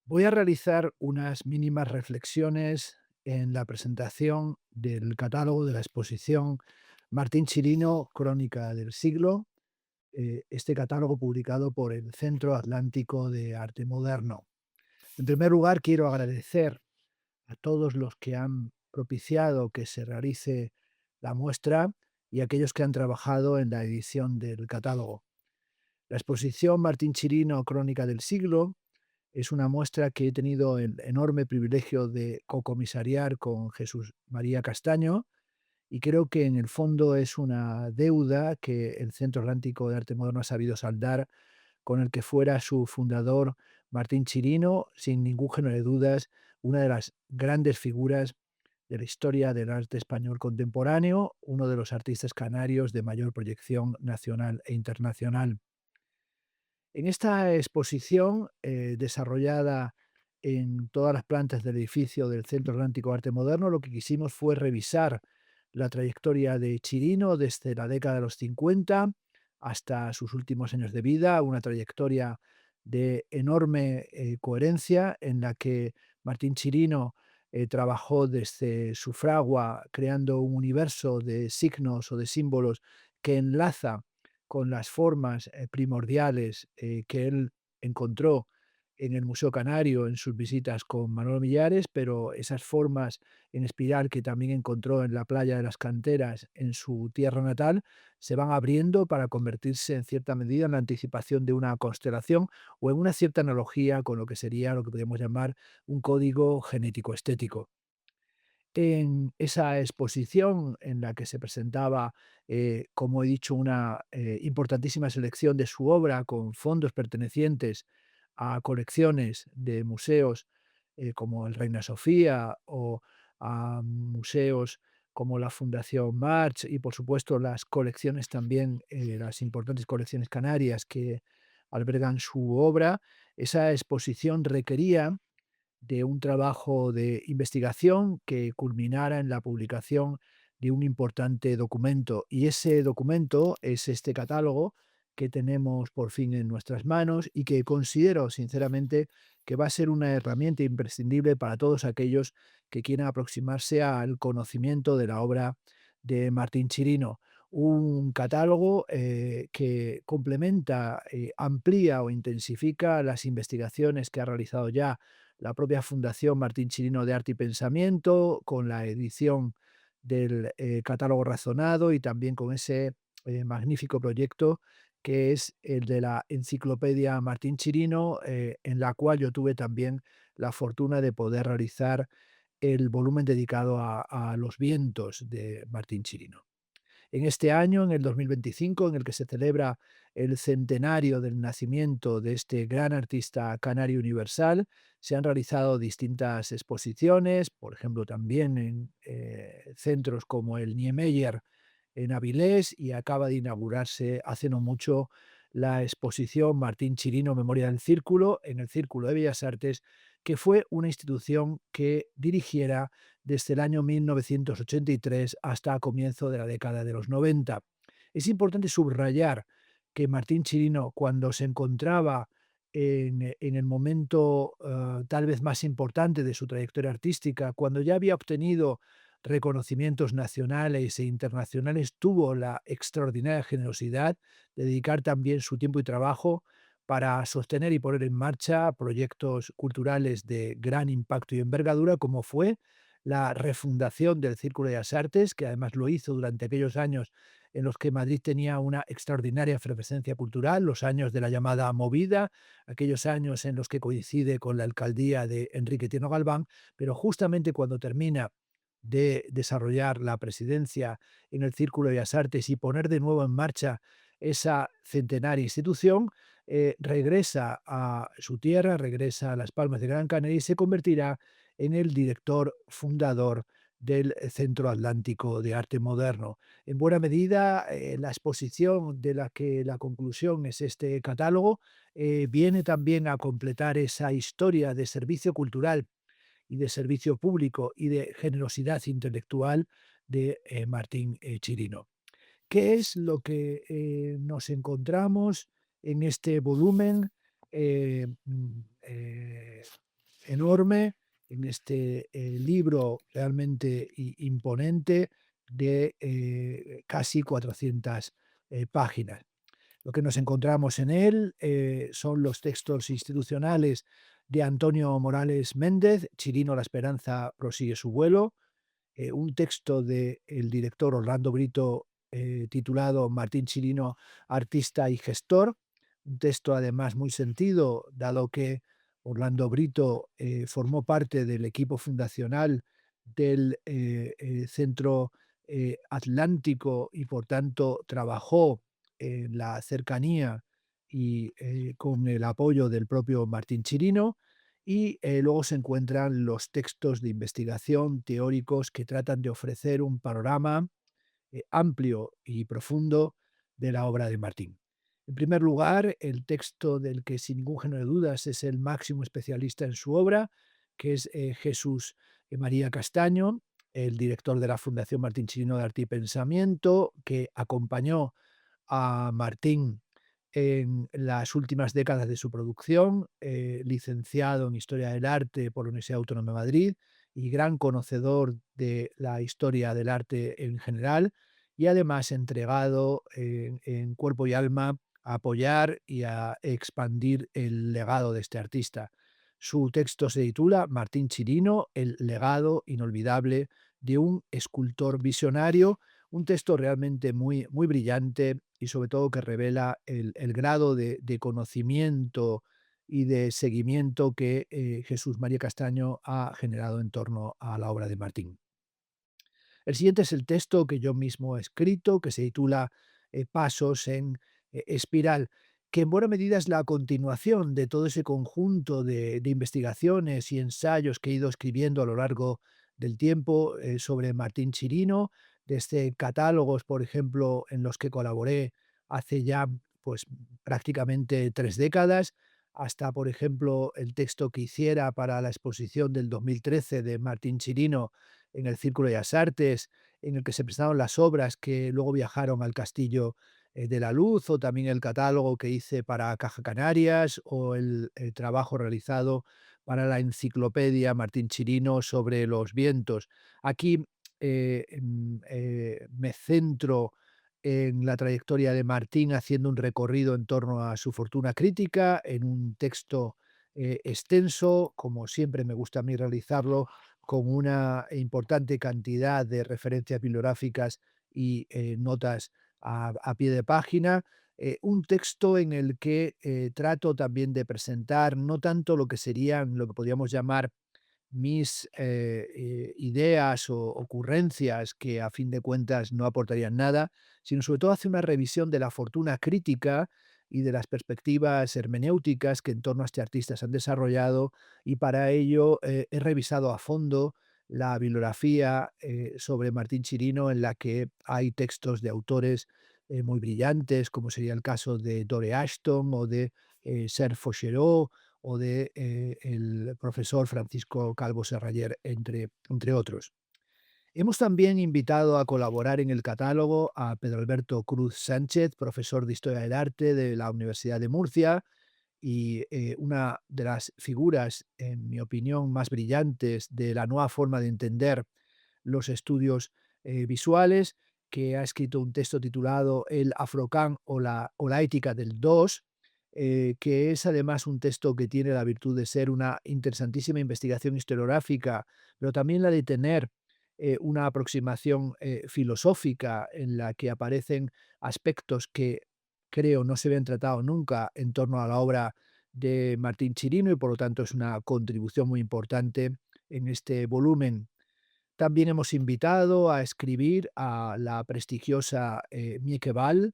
Voy a realizar unas mínimas reflexiones en la presentación del catálogo de la exposición Martín Chirino, Crónica del Siglo, este catálogo publicado por el Centro Atlántico de Arte Moderno. En primer lugar, quiero agradecer a todos los que han propiciado que se realice la muestra y a aquellos que han trabajado en la edición del catálogo. La exposición Martín Chirino, Crónica del Siglo, es una muestra que he tenido el enorme privilegio de cocomisariar con Jesús María Castaño y creo que en el fondo es una deuda que el Centro Atlántico de Arte Moderno ha sabido saldar con el que fuera su fundador Martín Chirino, sin ningún género de dudas, una de las grandes figuras de la historia del arte español contemporáneo, uno de los artistas canarios de mayor proyección nacional e internacional. En esta exposición, desarrollada en todas las plantas del edificio del Centro Atlántico de Arte Moderno, lo que quisimos fue revisar la trayectoria de Chirino desde la década de los 50 hasta sus últimos años de vida, una trayectoria de enorme coherencia en la que Martín Chirino trabajó desde su fragua creando un universo de signos o de símbolos que enlaza con las formas primordiales que él encontró en el Museo Canario en sus visitas con Manolo Millares, pero esas formas en espiral que también encontró en la playa de las Canteras en su tierra natal se van abriendo para convertirse en cierta medida en la anticipación de una constelación o en una cierta analogía con lo que sería lo que podríamos llamar un código genético estético. En esa exposición en la que se presentaba, como he dicho, una importantísima selección de su obra con fondos pertenecientes a colecciones de museos como el Reina Sofía o a museos como la Fundación March y por supuesto las colecciones también, las importantes colecciones canarias que albergan su obra. Esa exposición requería de un trabajo de investigación que culminara en la publicación de un importante documento. Y ese documento es este catálogo que tenemos por fin en nuestras manos y que considero sinceramente que va a ser una herramienta imprescindible para todos aquellos que quieran aproximarse al conocimiento de la obra de Martín Chirino. Un catálogo que complementa, amplía o intensifica las investigaciones que ha realizado ya la propia Fundación Martín Chirino de Arte y Pensamiento, con la edición del catálogo razonado y también con ese magnífico proyecto que es el de la enciclopedia Martín Chirino, en la cual yo tuve también la fortuna de poder realizar el volumen dedicado a los vientos de Martín Chirino. En este año, en el 2025, en el que se celebra el centenario del nacimiento de este gran artista canario universal, se han realizado distintas exposiciones, por ejemplo, también en centros como el Niemeyer en Avilés, y acaba de inaugurarse hace no mucho la exposición Martín Chirino Memoria del Círculo en el Círculo de Bellas Artes, que fue una institución que dirigiera desde el año 1983 hasta comienzo de la década de los 90. Es importante subrayar que Martín Chirino, cuando se encontraba en el momento tal vez más importante de su trayectoria artística, cuando ya había obtenido reconocimientos nacionales e internacionales, tuvo la extraordinaria generosidad de dedicar también su tiempo y trabajo para sostener y poner en marcha proyectos culturales de gran impacto y envergadura, como fue la refundación del Círculo de las Artes, que además lo hizo durante aquellos años en los que Madrid tenía una extraordinaria efervescencia cultural, los años de la llamada movida, aquellos años en los que coincide con la alcaldía de Enrique Tierno Galván, pero justamente cuando termina de desarrollar la presidencia en el Círculo de las Artes y poner de nuevo en marcha esa centenaria institución, regresa a su tierra, regresa a Las Palmas de Gran Canaria y se convertirá en el director fundador del Centro Atlántico de Arte Moderno. En buena medida, la exposición de la que la conclusión es este catálogo viene también a completar esa historia de servicio cultural y de servicio público y de generosidad intelectual de Martín Chirino. ¿Qué es lo que nos encontramos en este volumen? enorme, en este libro realmente imponente de casi 400 páginas. Lo que nos encontramos en él son los textos institucionales de Antonio Morales Méndez, Chirino la Esperanza prosigue su vuelo, un texto del director Orlando Brito titulado Martín Chirino, artista y gestor, un texto además muy sentido, dado que Orlando Brito formó parte del equipo fundacional del Centro Atlántico y por tanto trabajó en la cercanía y con el apoyo del propio Martín Chirino. Y luego se encuentran los textos de investigación teóricos que tratan de ofrecer un panorama amplio y profundo de la obra de Martín. En primer lugar, el texto del que sin ningún género de dudas es el máximo especialista en su obra, que es Jesús María Castaño, el director de la Fundación Martín Chirino de Arte y Pensamiento, que acompañó a Martín en las últimas décadas de su producción, licenciado en Historia del Arte por la Universidad Autónoma de Madrid y gran conocedor de la historia del arte en general, y además entregado en cuerpo y alma a apoyar y a expandir el legado de este artista. Su texto se titula Martín Chirino, el legado inolvidable de un escultor visionario, un texto realmente muy, muy brillante y sobre todo que revela el grado de conocimiento y de seguimiento que Jesús María Castaño ha generado en torno a la obra de Martín. El siguiente es el texto que yo mismo he escrito, que se titula Pasos en espiral, que en buena medida es la continuación de todo ese conjunto de investigaciones y ensayos que he ido escribiendo a lo largo del tiempo sobre Martín Chirino, desde catálogos, por ejemplo, en los que colaboré hace ya pues prácticamente 3 décadas, hasta, por ejemplo, el texto que hiciera para la exposición del 2013 de Martín Chirino en el Círculo de las Artes, en el que se presentaron las obras que luego viajaron al Castillo de la Luz, o también el catálogo que hice para Caja Canarias, o el trabajo realizado para la enciclopedia Martín Chirino sobre los vientos. Aquí me centro en la trayectoria de Martín haciendo un recorrido en torno a su fortuna crítica, en un texto extenso, como siempre me gusta a mí realizarlo, con una importante cantidad de referencias bibliográficas y notas a pie de página. Un texto en el que trato también de presentar no tanto lo que serían, lo que podríamos llamar mis ideas o ocurrencias que a fin de cuentas no aportarían nada, sino sobre todo hace una revisión de la fortuna crítica y de las perspectivas hermenéuticas que en torno a este artista se han desarrollado, y para ello he revisado a fondo la bibliografía sobre Martín Chirino, en la que hay textos de autores muy brillantes, como sería el caso de Dore Ashton o de Serge Fauchereau, o de el profesor Francisco Calvo Serrayer, entre otros. Hemos también invitado a colaborar en el catálogo a Pedro Alberto Cruz Sánchez, profesor de Historia del Arte de la Universidad de Murcia, y una de las figuras, en mi opinión, más brillantes de la nueva forma de entender los estudios visuales, que ha escrito un texto titulado El Afrocán o la ética del dos, que es además un texto que tiene la virtud de ser una interesantísima investigación historiográfica, pero también la de tener una aproximación filosófica en la que aparecen aspectos que creo no se habían tratado nunca en torno a la obra de Martín Chirino, y por lo tanto es una contribución muy importante en este volumen. También hemos invitado a escribir a la prestigiosa Mieke Val,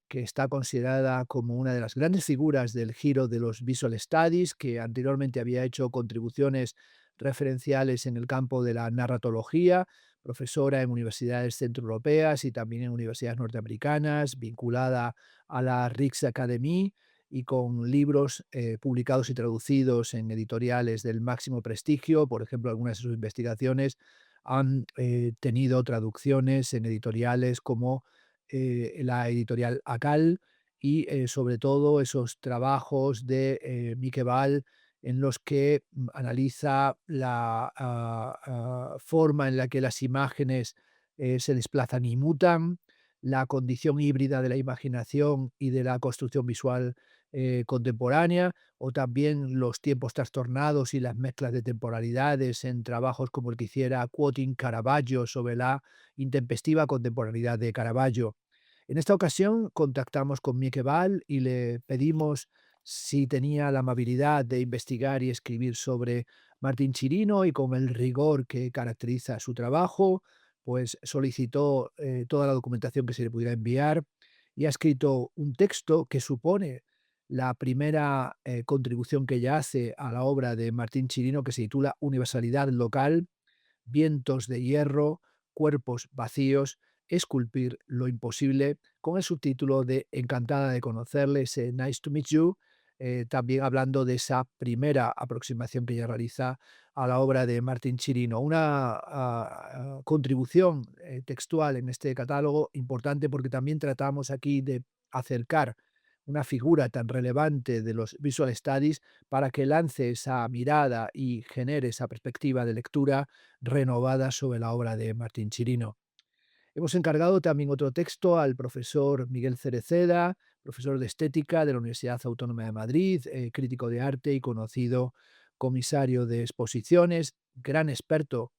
que está considerada como una de las grandes figuras del giro de los Visual Studies, que anteriormente había hecho contribuciones referenciales en el campo de la narratología, profesora en universidades centroeuropeas y también en universidades norteamericanas, vinculada a la Rijksacademie y con libros publicados y traducidos en editoriales del máximo prestigio. Por ejemplo, algunas de sus investigaciones han tenido traducciones en editoriales como la editorial Akal, y sobre todo esos trabajos de Mieke Val en los que analiza la forma en la que las imágenes se desplazan y mutan, la condición híbrida de la imaginación y de la construcción visual contemporánea, o también los tiempos trastornados y las mezclas de temporalidades en trabajos como el que hiciera Quoting Caravaggio sobre la intempestiva contemporaneidad de Caravaggio. En esta ocasión contactamos con Mieke Val y le pedimos si tenía la amabilidad de investigar y escribir sobre Martín Chirino, y con el rigor que caracteriza su trabajo, pues solicitó toda la documentación que se le pudiera enviar y ha escrito un texto que supone la primera contribución que ella hace a la obra de Martín Chirino, que se titula Universalidad local, vientos de hierro, cuerpos vacíos, esculpir lo imposible, con el subtítulo de Encantada de conocerle, ese Nice to meet you, también hablando de esa primera aproximación que ella realiza a la obra de Martín Chirino. Una contribución textual en este catálogo importante, porque también tratamos aquí de acercar una figura tan relevante de los visual studies para que lance esa mirada y genere esa perspectiva de lectura renovada sobre la obra de Martín Chirino. Hemos encargado también otro texto al profesor Miguel Cereceda, profesor de estética de la Universidad Autónoma de Madrid, crítico de arte y conocido comisario de exposiciones, gran experto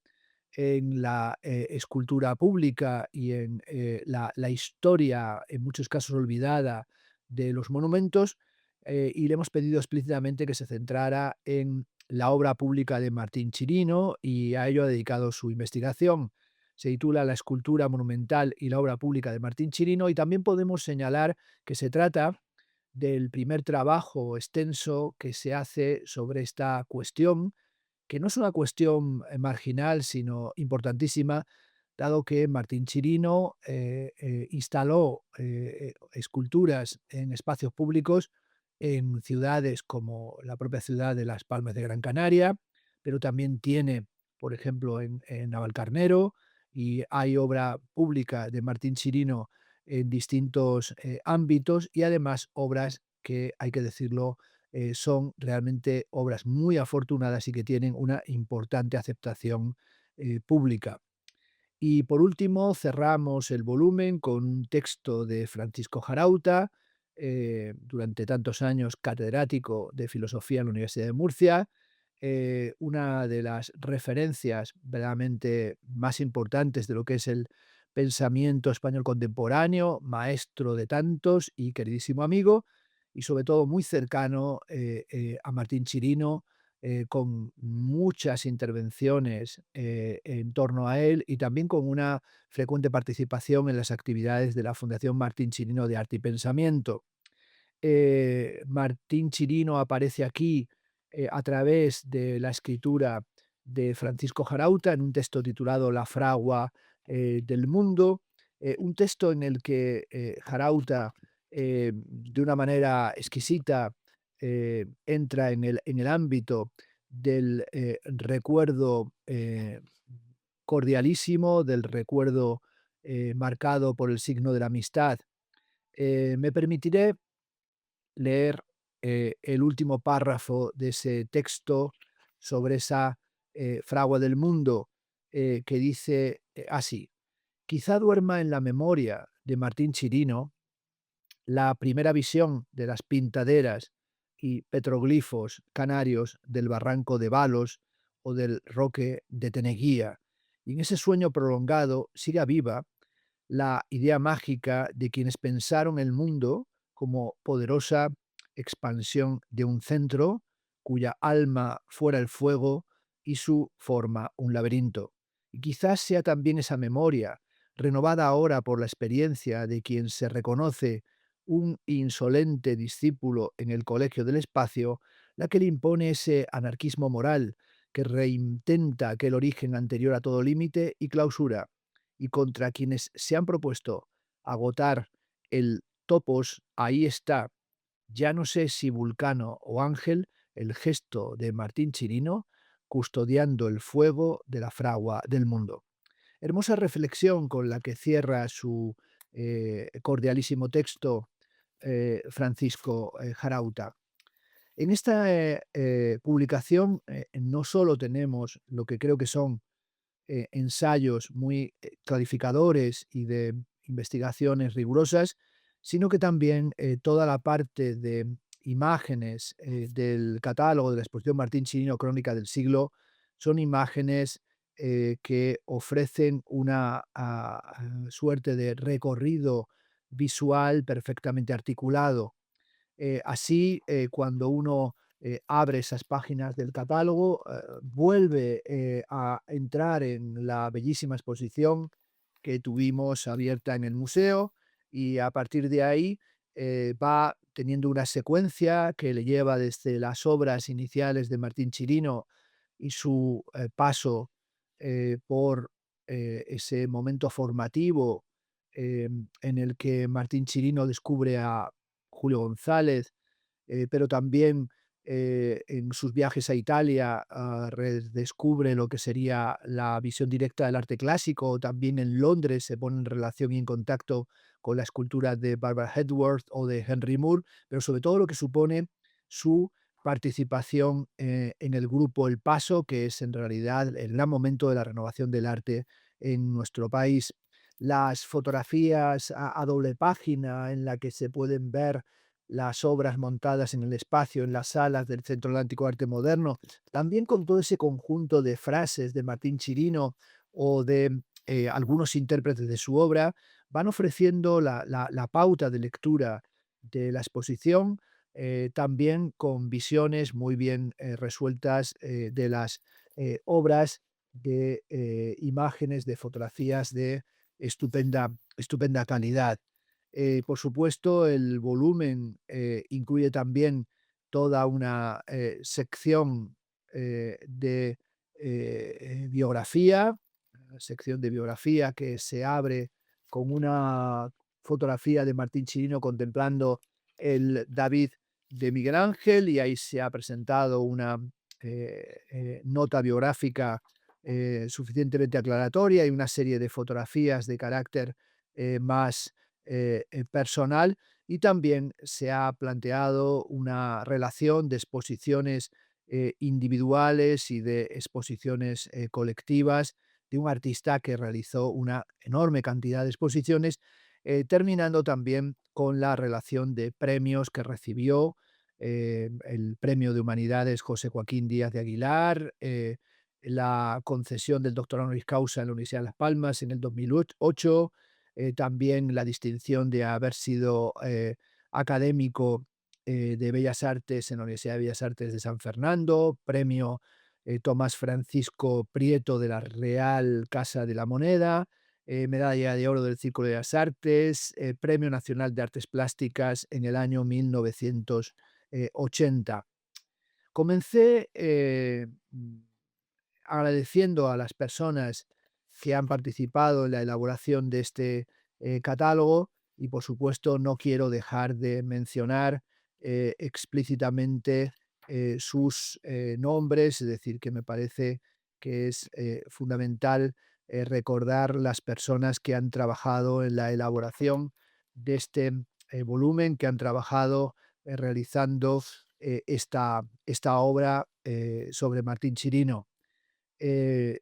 en la escultura pública y en la historia, en muchos casos olvidada, de los monumentos, y le hemos pedido explícitamente que se centrara en la obra pública de Martín Chirino, y a ello ha dedicado su investigación. Se titula La escultura monumental y la obra pública de Martín Chirino, y también podemos señalar que se trata del primer trabajo extenso que se hace sobre esta cuestión, que no es una cuestión marginal, sino importantísima, dado que Martín Chirino instaló esculturas en espacios públicos en ciudades como la propia ciudad de Las Palmas de Gran Canaria, pero también tiene, por ejemplo, en Navalcarnero, y hay obra pública de Martín Chirino en distintos ámbitos, y además obras que, hay que decirlo, son realmente obras muy afortunadas y que tienen una importante aceptación pública. Y por último, cerramos el volumen con un texto de Francisco Jarauta, durante tantos años catedrático de filosofía en la Universidad de Murcia, una de las referencias verdaderamente más importantes de lo que es el pensamiento español contemporáneo, maestro de tantos y queridísimo amigo, y sobre todo muy cercano a Martín Chirino, con muchas intervenciones en torno a él, y también con una frecuente participación en las actividades de la Fundación Martín Chirino de Arte y Pensamiento. Martín Chirino aparece aquí a través de la escritura de Francisco Jarauta en un texto titulado La fragua del mundo, un texto en el que Jarauta, de una manera exquisita, entra en el ámbito del recuerdo cordialísimo, del recuerdo marcado por el signo de la amistad. Me permitiré leer el último párrafo de ese texto sobre esa fragua del mundo, que dice así: quizá duerma en la memoria de Martín Chirino la primera visión de las pintaderas y petroglifos canarios del barranco de Balos o del Roque de Teneguía, y en ese sueño prolongado siga viva la idea mágica de quienes pensaron el mundo como poderosa expansión de un centro cuya alma fuera el fuego y su forma un laberinto. Y quizás sea también esa memoria, renovada ahora por la experiencia de quien se reconoce un insolente discípulo en el colegio del espacio, la que le impone ese anarquismo moral que reintenta aquel origen anterior a todo límite y clausura, y contra quienes se han propuesto agotar el topos. Ahí está, ya no sé si Vulcano o Ángel, el gesto de Martín Chirino, custodiando el fuego de la fragua del mundo. Hermosa reflexión con la que cierra su cordialísimo texto Francisco Jarauta. En esta publicación no solo tenemos lo que creo que son ensayos muy clarificadores y de investigaciones rigurosas, sino que también toda la parte de imágenes del catálogo de la exposición Martín Chirino Crónica del Siglo son imágenes que ofrecen una suerte de recorrido visual perfectamente articulado. Así, cuando uno abre esas páginas del catálogo, vuelve a entrar en la bellísima exposición que tuvimos abierta en el museo y a partir de ahí va teniendo una secuencia que le lleva desde las obras iniciales de Martín Chirino y su paso por ese momento formativo en el que Martín Chirino descubre a Julio González, pero también en sus viajes a Italia redescubre lo que sería la visión directa del arte clásico. También en Londres se pone en relación y en contacto con la escultura de Barbara Hepworth o de Henry Moore, pero sobre todo lo que supone su participación en el grupo El Paso, que es en realidad el gran momento de la renovación del arte en nuestro país. Las fotografías a doble página en la que se pueden ver las obras montadas en el espacio, en las salas del Centro Atlántico de Arte Moderno, también con todo ese conjunto de frases de Martín Chirino o de algunos intérpretes de su obra, van ofreciendo la pauta de lectura de la exposición, también con visiones muy bien resueltas de las obras de imágenes, de fotografías de estupenda calidad. Por supuesto, el volumen incluye también toda una sección de biografía, una sección de biografía que se abre con una fotografía de Martín Chirino contemplando el David de Miguel Ángel y ahí se ha presentado una nota biográfica suficientemente aclaratoria y una serie de fotografías de carácter más personal y también se ha planteado una relación de exposiciones individuales y de exposiciones colectivas de un artista que realizó una enorme cantidad de exposiciones, terminando también con la relación de premios que recibió el Premio de Humanidades José Joaquín Díaz de Aguilar, la concesión del doctorado honoris causa en la Universidad de Las Palmas en el 2008, también la distinción de haber sido académico de Bellas Artes en la Universidad de Bellas Artes de San Fernando, premio Tomás Francisco Prieto de la Real Casa de la Moneda, medalla de oro del Círculo de las Artes, Premio Nacional de Artes Plásticas en el año 1980. Comencé agradeciendo a las personas que han participado en la elaboración de este catálogo y, por supuesto, no quiero dejar de mencionar explícitamente sus nombres, es decir, que me parece que es fundamental recordar las personas que han trabajado en la elaboración de este volumen, que han trabajado realizando esta obra sobre Martín Chirino. Eh,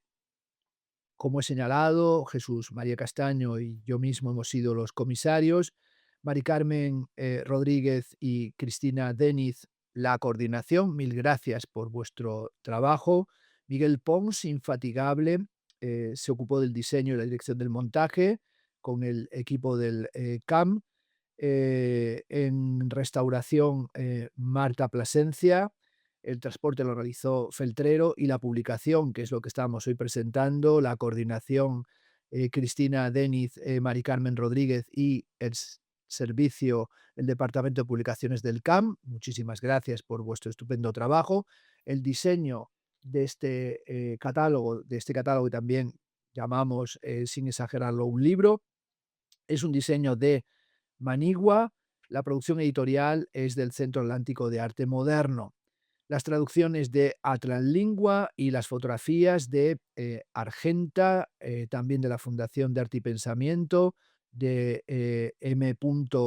como he señalado, Jesús María Castaño y yo mismo hemos sido los comisarios, Mari Carmen Rodríguez y Cristina Deniz la coordinación. Mil gracias por vuestro trabajo. Miguel Pons, infatigable, se ocupó del diseño y la dirección del montaje con el equipo del CAM. En restauración, Marta Plasencia. El transporte lo realizó Feltrero y la publicación, que es lo que estamos hoy presentando, la coordinación Cristina Deniz, Mari Carmen Rodríguez y el servicio, el Departamento de Publicaciones del CAM. Muchísimas gracias por vuestro estupendo trabajo. El diseño de este catálogo, que también llamamos, sin exagerarlo, un libro, es un diseño de Manigua. La producción editorial es del Centro Atlántico de Arte Moderno. Las traducciones de Atlanlingua y las fotografías de Argenta, también de la Fundación de Arte y Pensamiento, de M.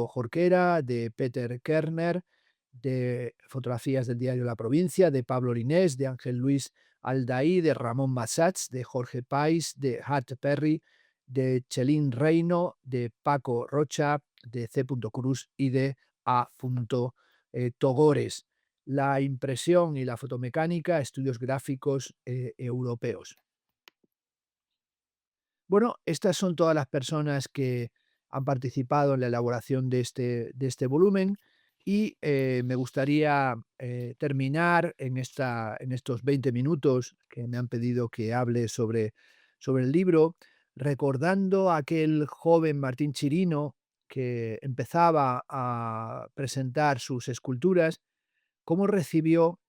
Jorquera, de Peter Kerner de fotografías del diario La Provincia, de Pablo Linés, de Ángel Luis Aldaí, de Ramón Massats, de Jorge Pais, de Hat Perry, de Chelín Reino, de Paco Rocha, de C. Cruz y de A. Togores. La impresión y la fotomecánica, estudios gráficos europeos. Bueno, estas son todas las personas que han participado en la elaboración de este volumen y me gustaría terminar en estos 20 minutos que me han pedido que hable sobre el libro, recordando a aquel joven Martín Chirino que empezaba a presentar sus esculturas, cómo recibió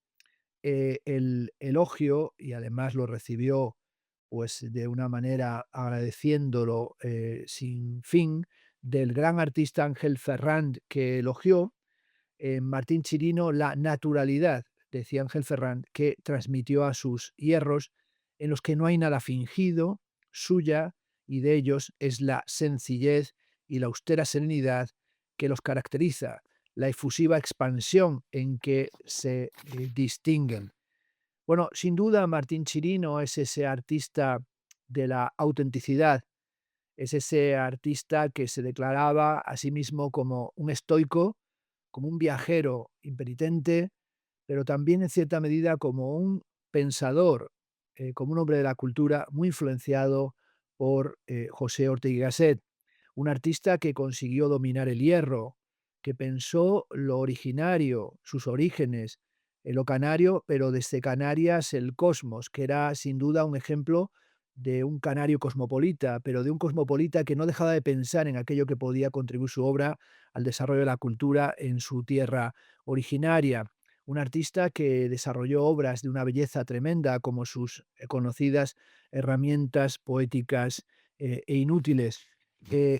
el elogio y además lo recibió pues de una manera agradeciéndolo sin fin del gran artista Ángel Ferrand, que elogió en Martín Chirino la naturalidad, decía Ángel Ferrand, que transmitió a sus hierros, en los que no hay nada fingido, suya y de ellos es la sencillez y la austera serenidad que los caracteriza, la efusiva expansión en que se distinguen. Bueno, sin duda Martín Chirino es ese artista de la autenticidad, es ese artista que se declaraba a sí mismo como un estoico, como un viajero impenitente, pero también en cierta medida como un pensador, como un hombre de la cultura muy influenciado por José Ortega y Gasset, un artista que consiguió dominar el hierro, que pensó lo originario, sus orígenes, en lo canario, pero desde Canarias el cosmos, que era sin duda un ejemplo de un canario cosmopolita, pero de un cosmopolita que no dejaba de pensar en aquello que podía contribuir su obra al desarrollo de la cultura en su tierra originaria. Un artista que desarrolló obras de una belleza tremenda, como sus conocidas herramientas poéticas e inútiles.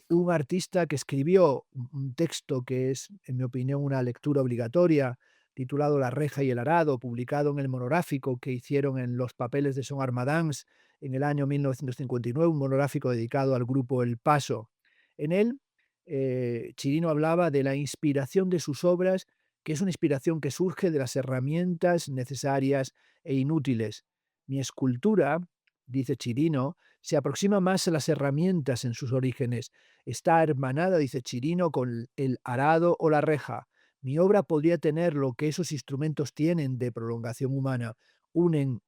Un artista que escribió un texto que es, en mi opinión, una lectura obligatoria, titulado La reja y el arado, publicado en el monográfico que hicieron en Los papeles de Son Armadans en el año 1959, un monográfico dedicado al grupo El Paso. En él, Chirino hablaba de la inspiración de sus obras, que es una inspiración que surge de las herramientas necesarias e inútiles. Mi escultura, dice Chirino, se aproxima más a las herramientas en sus orígenes. Está hermanada, dice Chirino, con el arado o la reja. Mi obra podría tener lo que esos instrumentos tienen de prolongación humana. Unen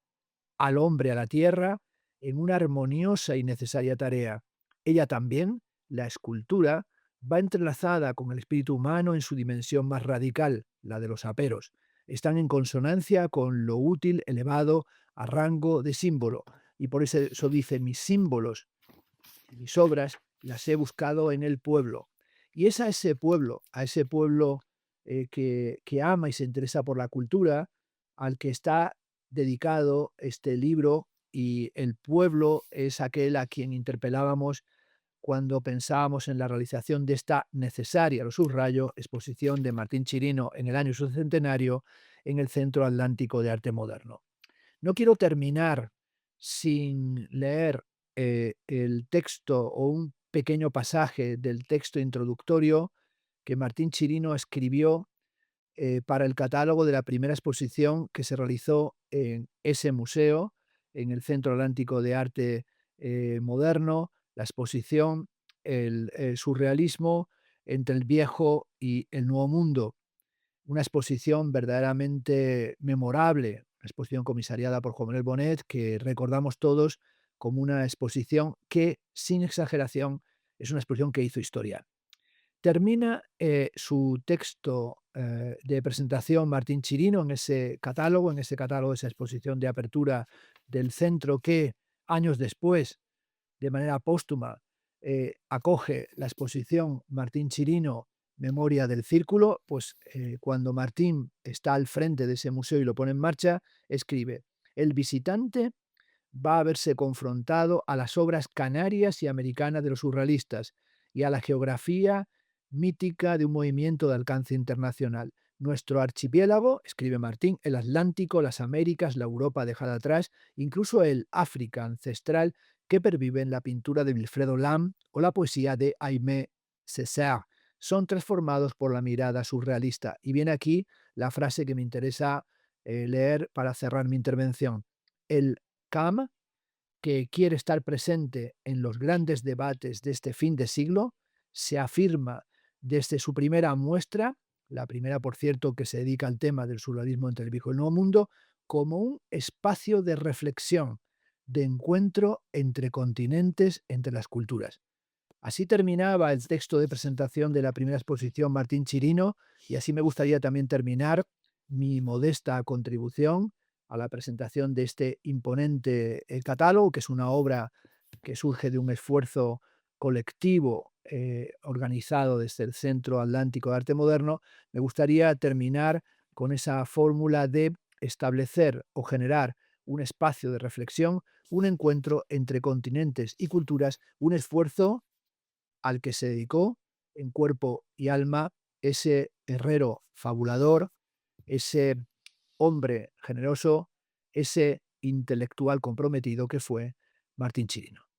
al hombre a la tierra en una armoniosa y necesaria tarea. Ella también, la escultura, va entrelazada con el espíritu humano en su dimensión más radical, la de los aperos. Están en consonancia con lo útil elevado a rango de símbolo. Y por eso dice, mis símbolos y mis obras las he buscado en el pueblo. Y es a ese pueblo que ama y se interesa por la cultura, al que está dedicado este libro, y el pueblo es aquel a quien interpelábamos cuando pensábamos en la realización de esta necesaria, lo subrayo, exposición de Martín Chirino en el año de su centenario en el Centro Atlántico de Arte Moderno. No quiero terminar sin leer el texto o un pequeño pasaje del texto introductorio que Martín Chirino escribió para el catálogo de la primera exposición que se realizó en ese museo, en el Centro Atlántico de Arte Moderno, la exposición El surrealismo entre el viejo y el nuevo mundo. Una exposición verdaderamente memorable, una exposición comisariada por Juan Manuel Bonet, que recordamos todos como una exposición que, sin exageración, es una exposición que hizo historia. Termina su texto de presentación Martín Chirino en ese catálogo, esa exposición de apertura del centro que años después, de manera póstuma, acoge la exposición Martín Chirino, Memoria del Círculo. Pues cuando Martín está al frente de ese museo y lo pone en marcha, escribe: el visitante va a verse confrontado a las obras canarias y americanas de los surrealistas y a la geografía mítica de un movimiento de alcance internacional. Nuestro archipiélago, escribe Martín, el Atlántico, las Américas, la Europa dejada atrás, incluso el África ancestral que pervive en la pintura de Wilfredo Lam o la poesía de Aimé Césaire, son transformados por la mirada surrealista. Y viene aquí la frase que me interesa leer para cerrar mi intervención. El CAM, que quiere estar presente en los grandes debates de este fin de siglo, se afirma desde su primera muestra, la primera, por cierto, que se dedica al tema del surrealismo entre el viejo y el nuevo mundo, como un espacio de reflexión, de encuentro entre continentes, entre las culturas. Así terminaba el texto de presentación de la primera exposición Martín Chirino, y así me gustaría también terminar mi modesta contribución a la presentación de este imponente catálogo, que es una obra que surge de un esfuerzo colectivo organizado desde el Centro Atlántico de Arte Moderno. Me gustaría terminar con esa fórmula de establecer o generar un espacio de reflexión, un encuentro entre continentes y culturas, un esfuerzo al que se dedicó en cuerpo y alma ese herrero fabulador, ese hombre generoso, ese intelectual comprometido que fue Martín Chirino.